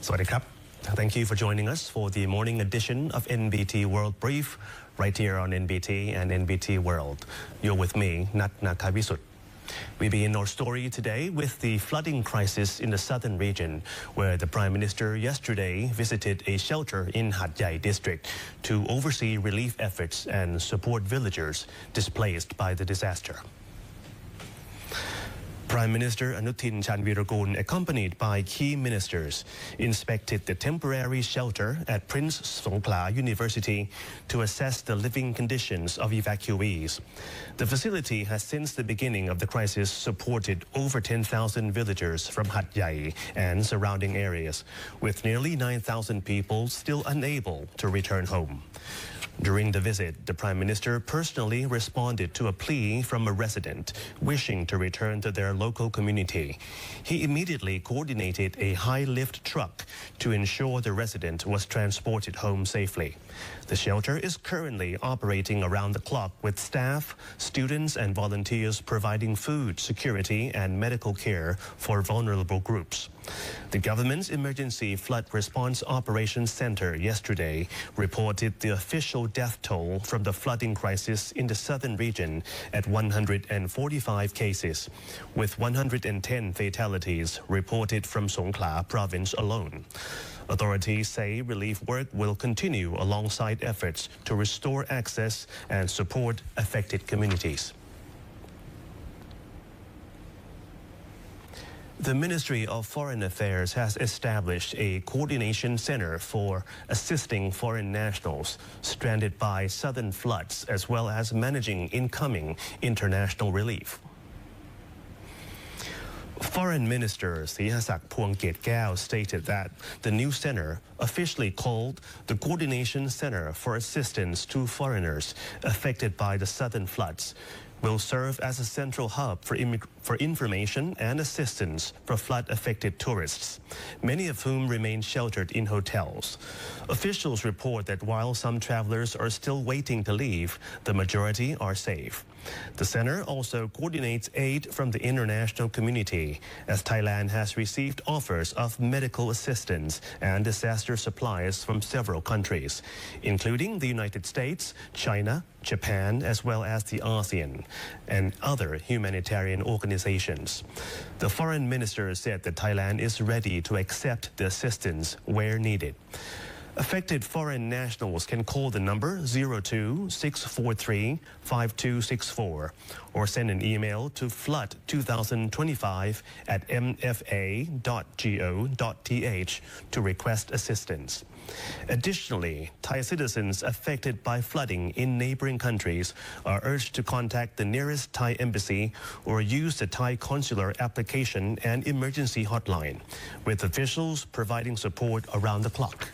Sawasdee krab. Thank you for joining us for the morning edition of NBT World Brief right here on NBT and NBT World. You're with me, Nat Nakavisut. We begin our story today with the flooding crisis in the southern region, where the Prime Minister yesterday visited a shelter in Hat Yai district to oversee relief efforts and support villagers displaced by the disaster. Prime Minister Anutin Chanvirakul, accompanied by key ministers, inspected the temporary shelter at Prince Songkhla University to assess the living conditions of evacuees. The facility has since the beginning of the crisis supported over 10,000 villagers from Hat Yai and surrounding areas, with nearly 9,000 people still unable to return home. During the visit, the Prime Minister personally responded to a plea from a resident wishing to return to their local community. He immediately coordinated a high-lift truck to ensure the resident was transported home safely. The shelter is currently operating around the clock with staff, students and volunteers providing food, security and medical care for vulnerable groups. The government's Emergency Flood Response Operations Center yesterday reported the official death toll from the flooding crisis in the southern region at 145 cases, with 110 fatalities reported from Songkhla province alone. Authorities say relief work will continue alongside efforts to restore access and support affected communities. The Ministry of Foreign Affairs has established a coordination center for assisting foreign nationals stranded by southern floods, as well as managing incoming international relief. Foreign Minister Sihasak Phuangketkaew stated that the new center, officially called the Coordination Center for Assistance to Foreigners Affected by the Southern Floods, will serve as a central hub for information and assistance for flood-affected tourists, many of whom remain sheltered in hotels. Officials report that while some travelers are still waiting to leave, the majority are safe. The center also coordinates aid from the international community, as Thailand has received offers of medical assistance and disaster supplies from several countries, including the United States, China, Japan, as well as the ASEAN and other humanitarian organizations. The foreign minister said that Thailand is ready to accept the assistance where needed. Affected foreign nationals can call the number 02-643-5264 or send an email to flood2025@mfa.go.th to request assistance. Additionally, Thai citizens affected by flooding in neighboring countries are urged to contact the nearest Thai embassy or use the Thai consular application and emergency hotline, with officials providing support around the clock.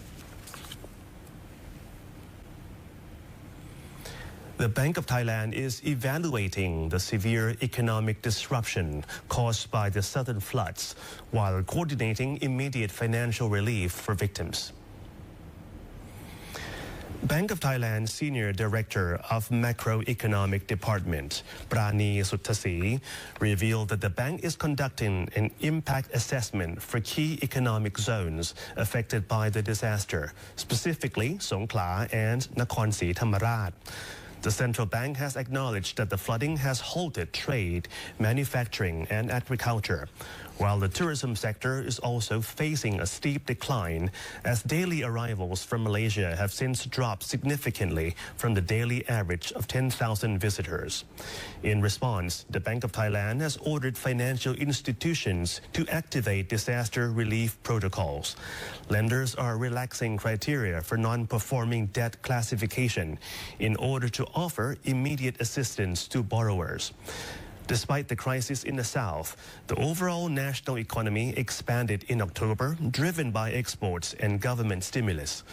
The Bank of Thailand is evaluating the severe economic disruption caused by the southern floods while coordinating immediate financial relief for victims. Bank of Thailand Senior Director of Macroeconomic Department, Prani Suttasi, revealed that the bank is conducting an impact assessment for key economic zones affected by the disaster, specifically Songkhla and Nakhon Si Thammarat. The central bank has acknowledged that the flooding has halted trade, manufacturing and agriculture, while the tourism sector is also facing a steep decline as daily arrivals from Malaysia have since dropped significantly from the daily average of 10,000 visitors. In response, the Bank of Thailand has ordered financial institutions to activate disaster relief protocols. Lenders are relaxing criteria for non-performing debt classification in order to offer immediate assistance to borrowers. Despite the crisis in the south, the overall national economy expanded in October, driven by exports and government stimulus.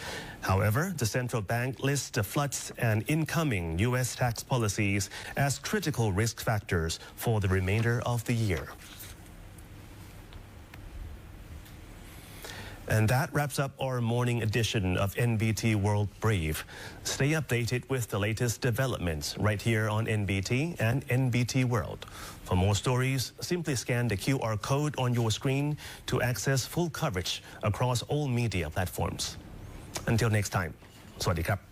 However, the central bank lists the floods and incoming U.S. tax policies as critical risk factors for the remainder of the year. And that wraps up our morning edition of NBT World Brief. Stay updated with the latest developments right here on NBT and NBT World. For more stories, simply scan the QR code on your screen to access full coverage across all media platforms. Until next time, สวัสดีครับ